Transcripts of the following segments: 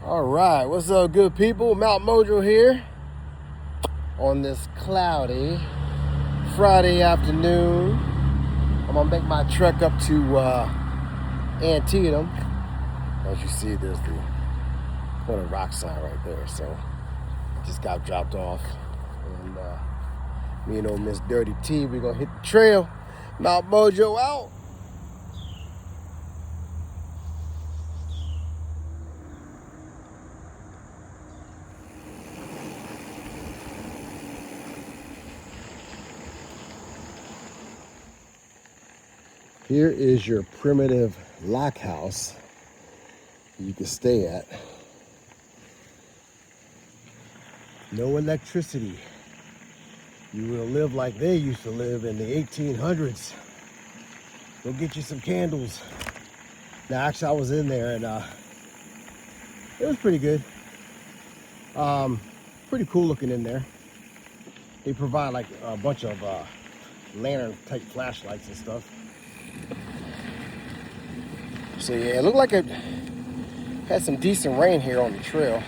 All right, what's up, good people? Mount Mojo here on this cloudy Friday afternoon. I'm gonna make my trek up to Antietam. As you see, there's the Point of Rock sign right there. So just got dropped off, and me and old Miss Dirty T, we're gonna hit the trail. Mount Mojo out. Here is your primitive lock house you can stay at. No electricity. You will live like they used to live in the 1800s. Go get you some candles. Now, actually, I was in there and it was pretty good. Pretty cool looking in there. They provide like a bunch of lantern type flashlights and stuff. So yeah, it looked like it had some decent rain here on the trail.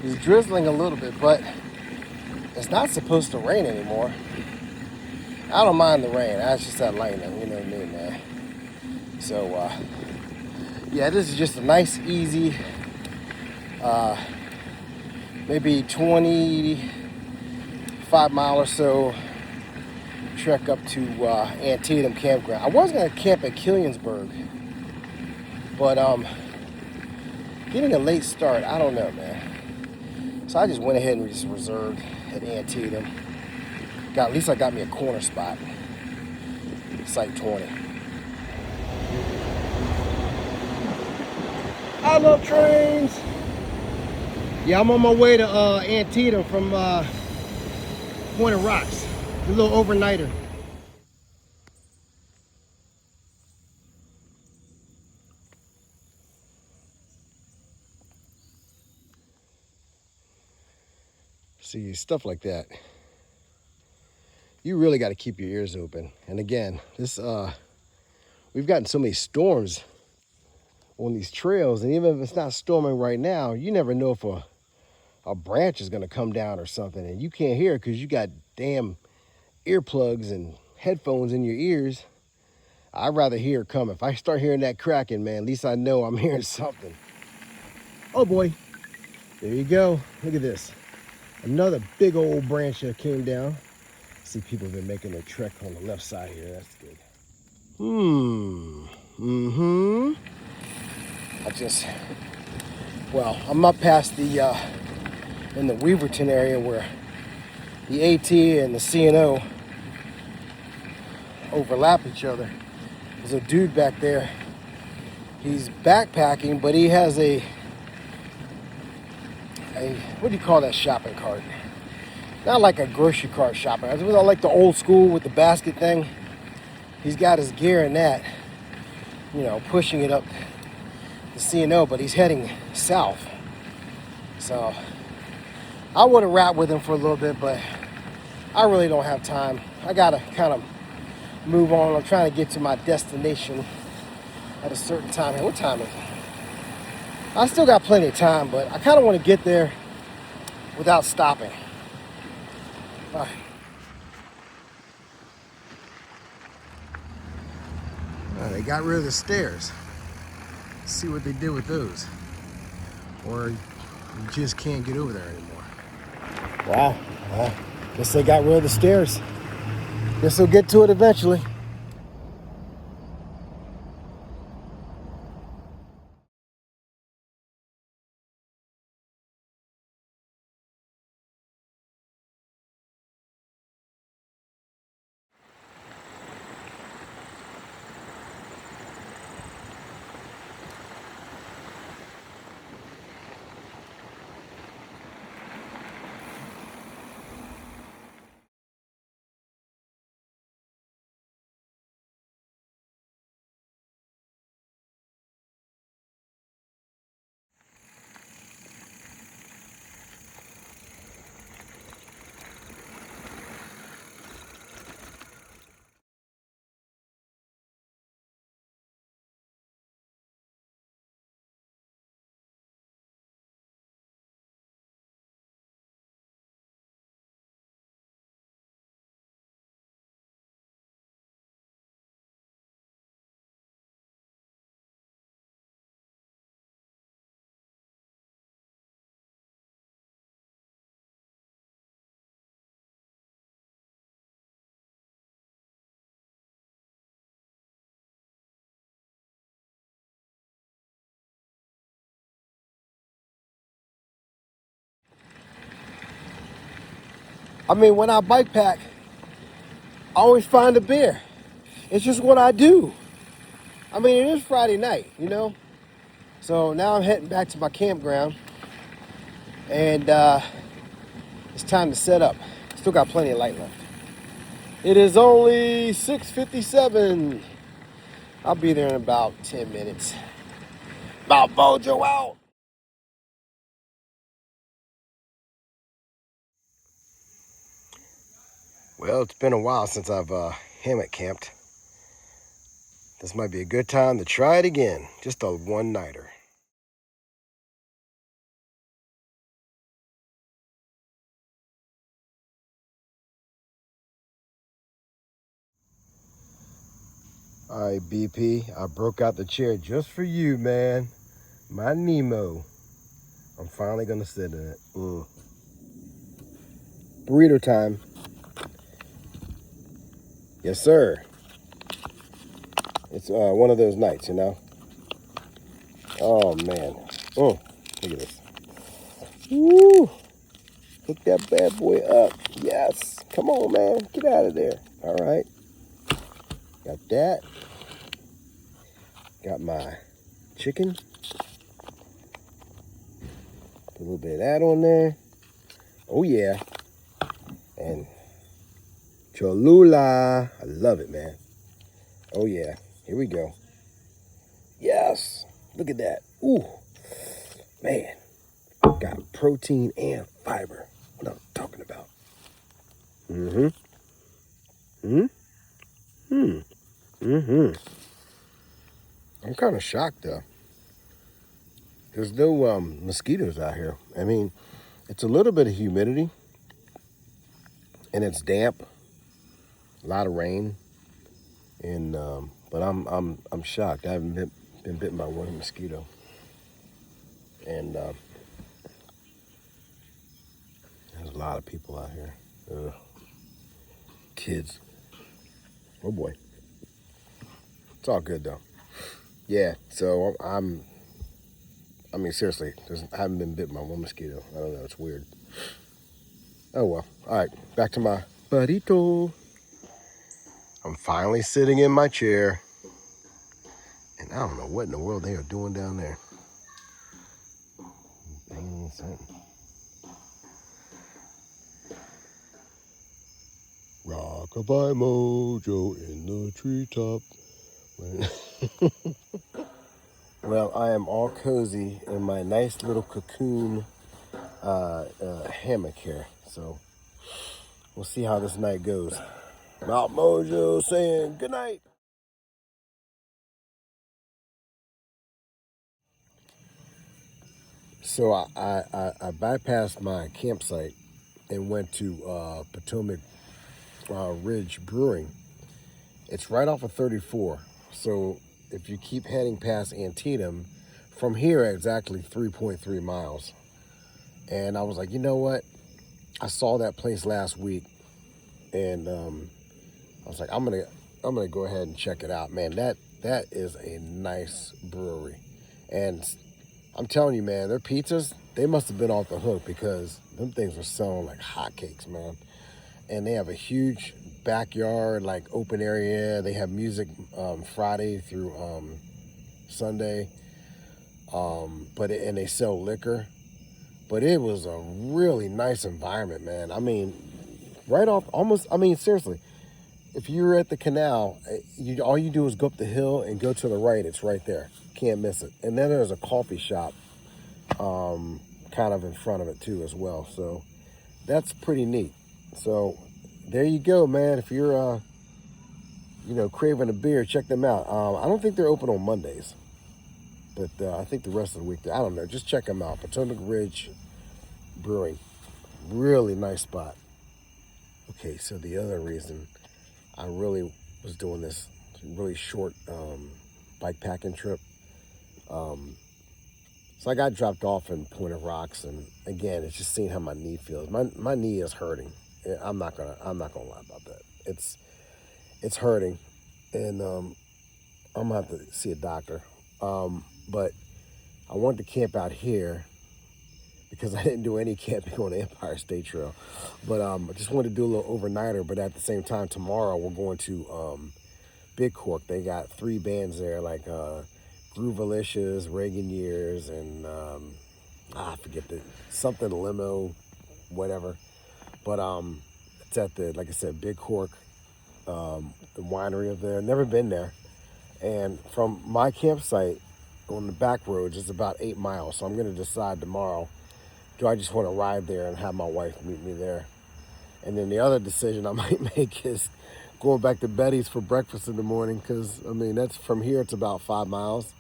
It was drizzling a little bit, but it's not supposed to rain anymore. I don't mind the rain. That's just that lightning, you know what I mean, man. So yeah, this is just a nice, easy, maybe 25 mile or so trek up to Antietam campground. I was gonna camp at Killiansburg, but getting a late start, I don't know, man. So I just went ahead and just reserved at Antietam. At least I got me a corner spot. Site 20. I love trains. Yeah, I'm on my way to Antietam from Point of Rocks. A little overnighter. See, stuff like that, you really got to keep your ears open. And again, this we've gotten so many storms on these trails, and even if it's not storming right now, you never know if a branch is going to come down or something, and you can't hear it because you got damn earplugs and headphones in your ears. I'd rather hear it come. If I start hearing that cracking, man, at least I know I'm hearing something. Oh boy, there you go. Look at this. Another big old branch that came down. See, people have been making their trek on the left side here. That's good. I'm up past the, in the Weaverton area where the AT and the C&O overlap each other. There's a dude back there. He's backpacking, but he has a what do you call that shopping cart? Not like a grocery cart shopping. It's like the old school with the basket thing. He's got his gear in that, you know, pushing it up the C&O, but he's heading south. So I would have rapped with him for a little bit, but I really don't have time. I gotta kind of move on. I'm trying to get to my destination at a certain time. What time is it? I still got plenty of time, but I kind of want to get there without stopping. All right. They got rid of the stairs. Let's see what they did with those. Or you just can't get over there anymore. Wow. Well, guess they got rid of the stairs. Guess they'll get to it eventually. I mean, when I bike pack, I always find a beer. It's just what I do. I mean, it is Friday night, you know? So now I'm heading back to my campground, and it's time to set up. Still got plenty of light left. It is only 6:57. I'll be there in about 10 minutes. MountainMojo out. Well, it's been a while since I've hammock camped. This might be a good time to try it again. Just a one-nighter. All right, BP, I broke out the chair just for you, man. My Nemo. I'm finally gonna sit in it. Burrito time. Yes, sir. It's one of those nights, you know? Oh, man. Look at this. Woo! Hook that bad boy up. Yes. Come on, man. Get out of there. All right. Got that. Got my chicken. Put a little bit of that on there. Oh, yeah. And Cholula. I love it, man. Oh, yeah. Here we go. Yes. Look at that. Ooh. Man. Got protein and fiber. What I'm talking about. I'm kind of shocked, though. There's no mosquitoes out here. I mean, it's a little bit of humidity, and it's damp. A lot of rain, and but I'm shocked. I haven't been bitten by one mosquito, and there's a lot of people out here. Kids. Oh boy. It's all good though. Yeah. So I mean, seriously, I haven't been bitten by one mosquito. I don't know. It's weird. Oh well. All right. Back to my burrito. I'm finally sitting in my chair. And I don't know what in the world they are doing down there. Banging something. Rockabye mojo in the treetop. Well, I am all cozy in my nice little cocoon hammock here. So we'll see how this night goes. Mount Mojo saying good night. So I bypassed my campsite and went to Potomac Ridge Brewing. It's right off of 34. So if you keep heading past Antietam, from here exactly 3.3 miles. And I was like, you know what? I saw that place last week, and I was like, I'm gonna go ahead and check it out, man. That is a nice brewery, and I'm telling you, man, their pizzas, they must have been off the hook because them things were selling like hotcakes, man. And they have a huge backyard, like open area. They have music Friday through Sunday, and they sell liquor. But it was a really nice environment, man. I mean, right off, almost. I mean, seriously, if you're at the canal, all you do is go up the hill and go to the right. It's right there. Can't miss it. And then there's a coffee shop kind of in front of it too as well. So that's pretty neat. So there you go, man. If you're craving a beer, check them out. I don't think they're open on Mondays, but I think the rest of the week, I don't know. Just check them out. Potomac Ridge Brewing. Really nice spot. Okay, so the other reason I really was doing this really short bike packing trip. So I got dropped off in Point of Rocks, and again, it's just seeing how my knee feels. My knee is hurting. I'm not gonna lie about that. It's hurting, and I'm gonna have to see a doctor. But I wanted to camp out here because I didn't do any camping on the Empire State Trail. But I just wanted to do a little overnighter. But at the same time, tomorrow we're going to Big Cork. They got 3 bands there, like Groovalicious, Reagan Years, and I forget something limo, whatever. But it's at the, like I said, Big Cork, the winery up there. Never been there. And from my campsite on the back roads, it's about 8 miles. So I'm going to decide tomorrow, do I just want to ride there and have my wife meet me there? And then the other decision I might make is going back to Betty's for breakfast in the morning, because, I mean, that's from here, it's about 5 miles.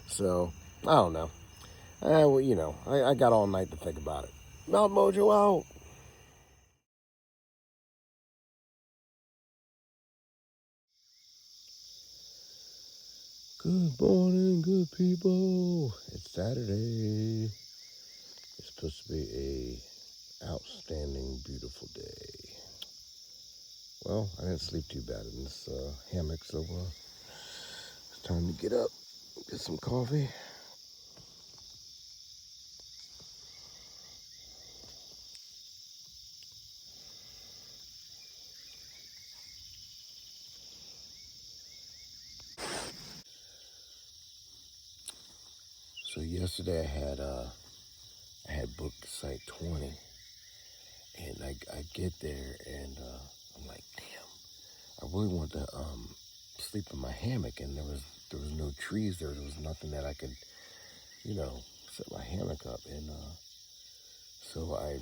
So, I don't know. Well, you know, I got all night to think about it. Mount Mojo out. Good morning, good people. It's Saturday. It's supposed to be a outstanding, beautiful day. Well, I didn't sleep too bad in this hammock, so it's time to get up, get some coffee. So yesterday I had booked site 20, and I get there and I'm like, damn, I really want to sleep in my hammock, and there was no trees there. There was nothing that I could, you know, set my hammock up, and so I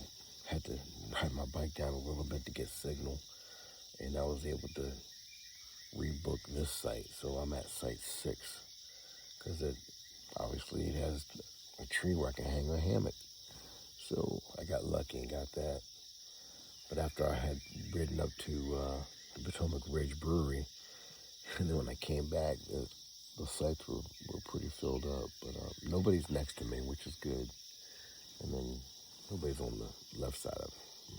had to ride my bike down a little bit to get signal, and I was able to rebook this site. So I'm at site 6, because obviously it has a tree where I can hang my hammock. So I got lucky and got that. But after I had ridden up to the Potomac Ridge Brewery, and then when I came back, the sites were pretty filled up. But nobody's next to me, which is good. And then nobody's on the left side of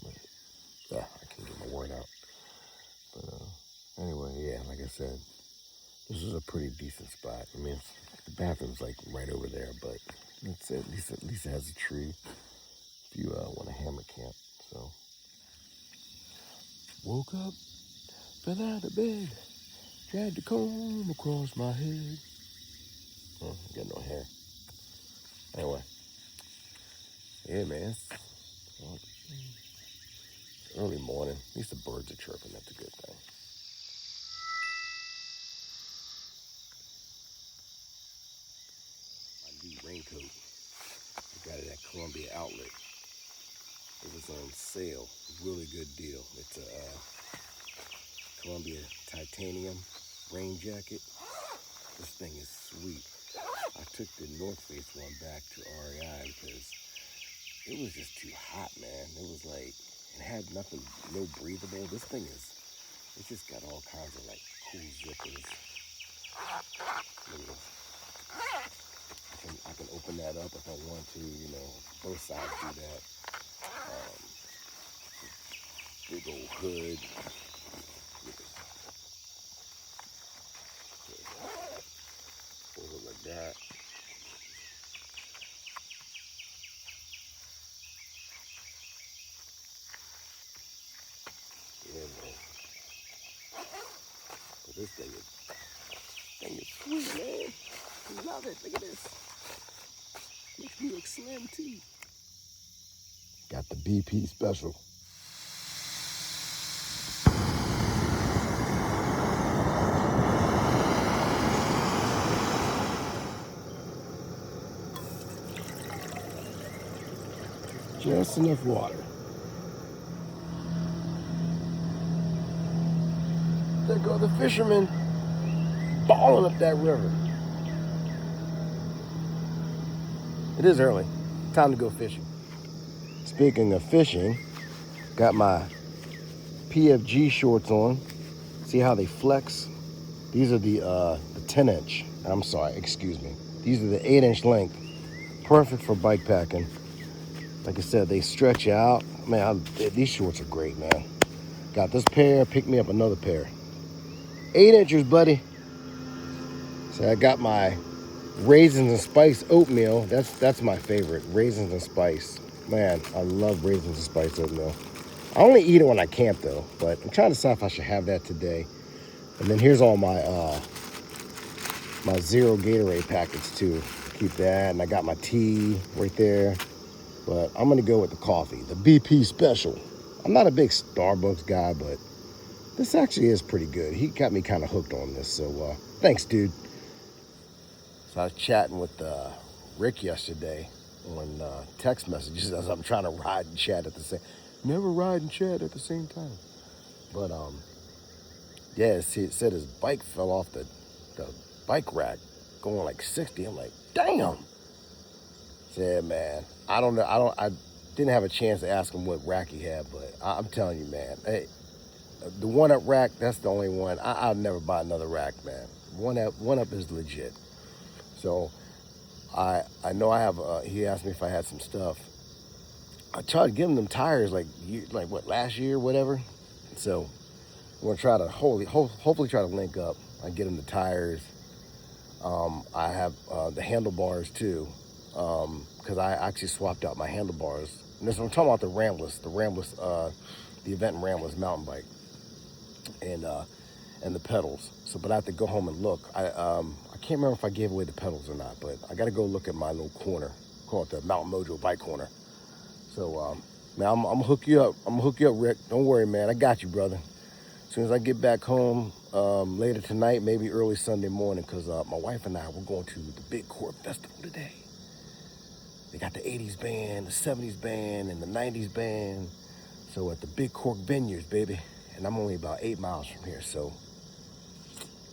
me. Yeah, I can't get my word out. But anyway, yeah, like I said, this is a pretty decent spot. I mean, the bathroom's like right over there, but it's at least it has a tree if you want a hammock camp. So woke up, fell out of bed, tried to comb across my head. Oh, I got no hair. Anyway, yeah, man. It's early morning. At least the birds are chirping. That's a good thing. My new raincoat, I got it at Columbia Outlet. It was on sale. Really good deal. It's a Columbia titanium rain jacket. This thing is sweet. I took the North Face one back to REI because it was just too hot, man. It was like, it had nothing, no breathable. This thing it's just got all kinds of like cool zippers. I can open that up if I want to, you know, both sides do that. Big old hood. Hold it like that. Yeah, man. But this thing is sweet, man. I love it. Look at this. Makes me look slim too. Got the BP special. Just enough water. There go the fishermen balling up that river. It is early. Time to go fishing. Speaking of fishing, got my PFG shorts on. See how they flex? These are the 10-inch. I'm sorry, excuse me. These are the 8-inch length. Perfect for bike packing. Like I said, they stretch you out. Man, these shorts are great, man. Got this pair, picked me up another pair. 8-inchers, buddy. So I got my raisins and spice oatmeal. That's my favorite, raisins and spice. Man, I love raisins and spiced oatmeal. I only eat it when I camp though, but I'm trying to decide if I should have that today. And then here's all my my zero Gatorade packets too. Keep that, and I got my tea right there. But I'm gonna go with the coffee, the BP Special. I'm not a big Starbucks guy, but this actually is pretty good. He got me kind of hooked on this, so thanks, dude. So I was chatting with Rick yesterday on text messages as I'm trying to ride and chat at the same. Never ride and chat at the same time. But yeah, it said his bike fell off the bike rack, going like 60. I'm like, damn. Said, man, I don't know. I didn't have a chance to ask him what rack he had, but I'm telling you, man, hey, the one up rack, that's the only one. I'll never buy another rack, man. One up is legit. So I know I have. He asked me if I had some stuff. I tried to give him them tires like what, last year, whatever. So we're gonna try to hopefully try to link up. I get him the tires. I have the handlebars too, because I actually swapped out my handlebars. And this I'm talking about the Ramblers, the Event Ramblers mountain bike, and the pedals. So, but I have to go home and look. I can't remember if I gave away the pedals or not, but I got to go look at my little corner, call it the Mountain Mojo bike corner. So, man, I'm gonna hook you up. I'm gonna hook you up, Rick. Don't worry, man. I got you, brother. As soon as I get back home later tonight, maybe early Sunday morning, because my wife and I, we're going to the Big Court Festival today. They got the 80s band, the 70s band, and the 90s band. So at the Big Cork Vineyards, baby. And I'm only about 8 miles from here, so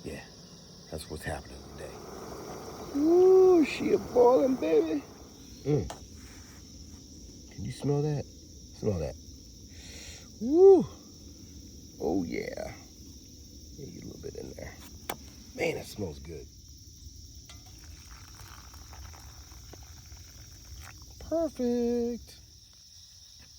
yeah, that's what's happening today. Ooh, she a ballin', baby. Can you smell that? Smell that. Woo. Oh yeah. Yeah, get a little bit in there. Man, it smells good. Perfect.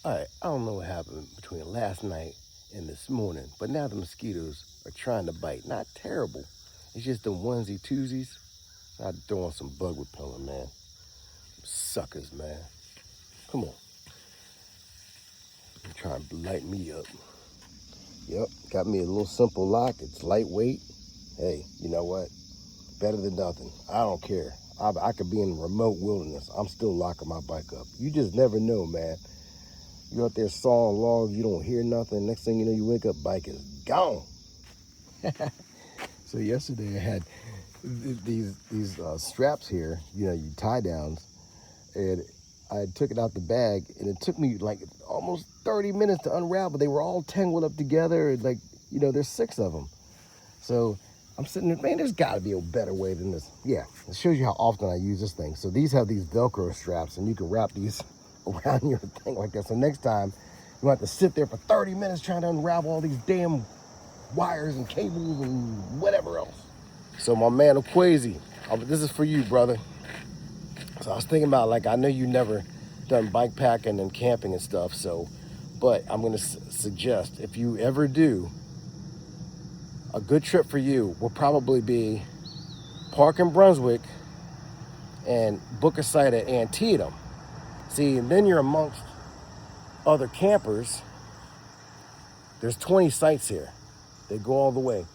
All right, I don't know what happened between last night and this morning, but now the mosquitoes are trying to bite. Not terrible. It's just the onesie twosies. I'd throw on some bug repellent, man. Suckers, man. Come on. They're trying to light me up. Yep, got me a little simple lock. It's lightweight. Hey, you know what? Better than nothing. I don't care. I could be in remote wilderness. I'm still locking my bike up. You just never know, man. You're out there sawing logs, you don't hear nothing. Next thing you know, you wake up, bike is gone. So yesterday I had these straps here, you know, you tie downs, and I took it out the bag, and it took me like almost 30 minutes to unravel. They were all tangled up together, and like, you know, there's 6 of them. So I'm sitting there, man, there's gotta be a better way than this. Yeah, it shows you how often I use this thing. So these have these Velcro straps, and you can wrap these around your thing like that. So next time, you have to sit there for 30 minutes trying to unravel all these damn wires and cables and whatever else. So my man Okwezi, this is for you, brother. So I was thinking about, like, I know you never done bike packing and camping and stuff, so, but I'm gonna suggest, if you ever do, a good trip for you will probably be park in Brunswick and book a site at Antietam. See, and then you're amongst other campers. There's 20 sites here. They go all the way.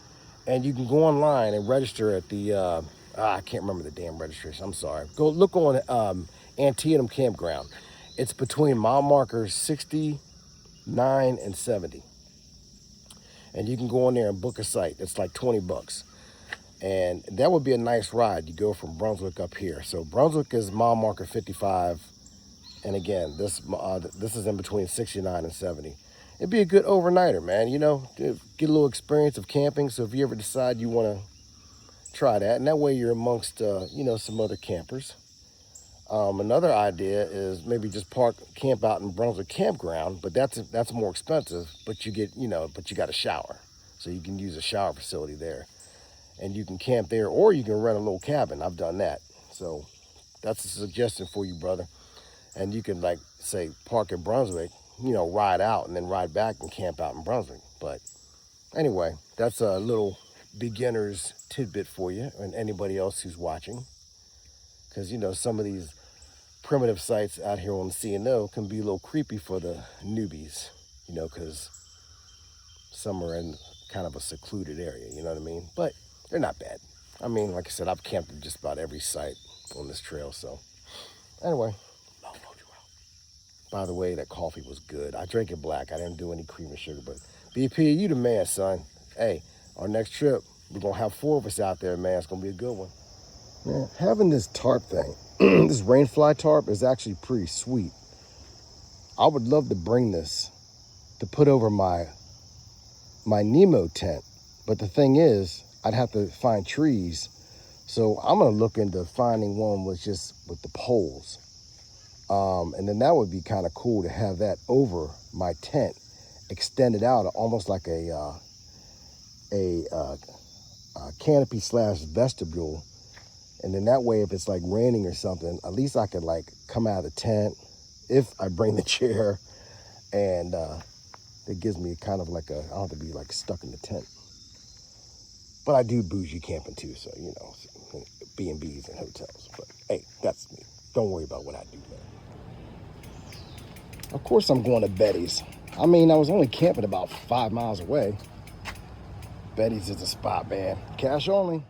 And you can go online and register at the, I can't remember the damn registration. I'm sorry. Go look on Antietam Campground. It's between mile markers 69 and 70. And you can go in there and book a site. It's like $20. And that would be a nice ride. You go from Brunswick up here. So Brunswick is mile marker 55. And again, this is in between 69 and 70. It'd be a good overnighter, man. You know, get a little experience of camping. So if you ever decide you want to try that, and that way you're amongst, you know, some other campers. Another idea is maybe just camp out in Brunswick Campground, but that's more expensive. But you get, you know, but you got a shower, so you can use a shower facility there, and you can camp there, or you can rent a little cabin. I've done that, so that's a suggestion for you, brother. And you can, like, say, park in Brunswick, you know, ride out and then ride back and camp out in Brunswick. But anyway, that's a little beginner's tidbit for you and anybody else who's watching. Because, you know, some of these primitive sites out here on the C&O can be a little creepy for the newbies, you know, because some are in kind of a secluded area, you know what I mean? But they're not bad. I mean, like I said, I've camped at just about every site on this trail, so anyway. By the way, that coffee was good. I drank it black. I didn't do any cream or sugar, but BP, you the man, son. Hey, our next trip, we're gonna have 4 of us out there, man. It's gonna be a good one. Man, having this tarp thing, this rainfly tarp is actually pretty sweet. I would love to bring this to put over my Nemo tent, but the thing is, I'd have to find trees. So I'm gonna look into finding one with the poles. And then that would be kind of cool to have that over my tent, extended out almost like a canopy / vestibule. And then that way, if it's like raining or something, at least I could like come out of the tent if I bring the chair, and it gives me kind of like I don't have to be like stuck in the tent. But I do bougie camping too, so you know, B&Bs and hotels. But hey, that's me. Don't worry about what I do, man. Of course I'm going to Betty's. I mean, I was only camping about 5 miles away. Betty's is a spot, man. Cash only.